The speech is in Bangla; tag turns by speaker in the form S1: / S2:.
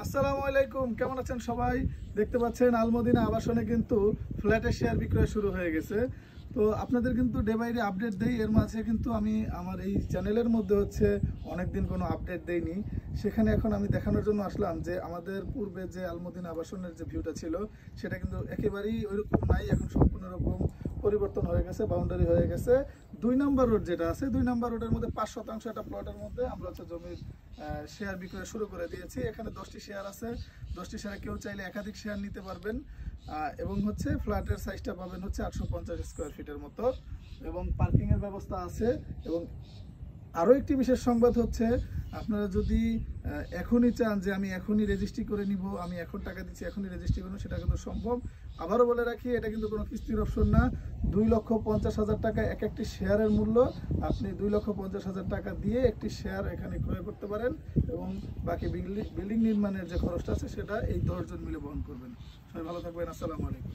S1: আসসালামু আলাইকুম, কেমন আছেন সবাই? দেখতে পাচ্ছেন আলমদিনা আবাসনে কিন্তু ফ্ল্যাটের শেয়ার বিক্রয় শুরু হয়ে গেছে। তো আপনাদের কিন্তু ডে বাই ডে আপডেট দেই। এর মাঝে কিন্তু আমি আমার এই চ্যানেলের মধ্যে অনেকদিন কোনো আপডেট দেইনি। সেখানে এখন আমি দেখানোর জন্য আসলাম যে আমাদের পূর্বে যে আলমদিনা আবাসনের যে ভিউটা ছিল সেটা কিন্তু একেবারেই ওইরকম নাই, এখন সম্পূর্ণ রকম পরিবর্তন হয়ে গেছে, বাউন্ডারি হয়ে গেছে। 2 নম্বর রোড যেটা আছে, 2 নম্বর রোডের মধ্যে 5% একটা প্লটের মধ্যে আমরা জমির শেয়ার বিক্রয় শুরু করে দিয়েছি। এখানে 10টি শেয়ার আছে, 10টি শেয়ারে কেউ চাইলে একাধিক শেয়ার নিতে পারবেন। এবং ফ্ল্যাটের সাইজটা পাবেন 850 স্কোয়ার ফিটের মতো, এবং পার্কিংয়ের ব্যবস্থা আছে। এবং আরও একটি বিশেষ সংবাদ হচ্ছে, আপনারা যদি এখনই চান যে আমি এখনই রেজিস্ট্রি করে নিব, আমি এখন টাকা দিচ্ছি এখনই রেজিস্ট্রি করবো, সেটা কিন্তু সম্ভব। আবারও বলে রাখি, এটা কিন্তু কোনো কিস্তির অপশন না। 2,50,000 টাকা এক একটি শেয়ারের মূল্য। আপনি 2,50,000 টাকা দিয়ে একটি শেয়ার এখানে ক্রয় করতে পারেন, এবং বাকি বিল্ডিং নির্মাণের যে খরচটা আছে সেটা এই 10 জন মিলে বহন করবেন। সবাই ভালো থাকবেন। আসসালামু আলাইকুম।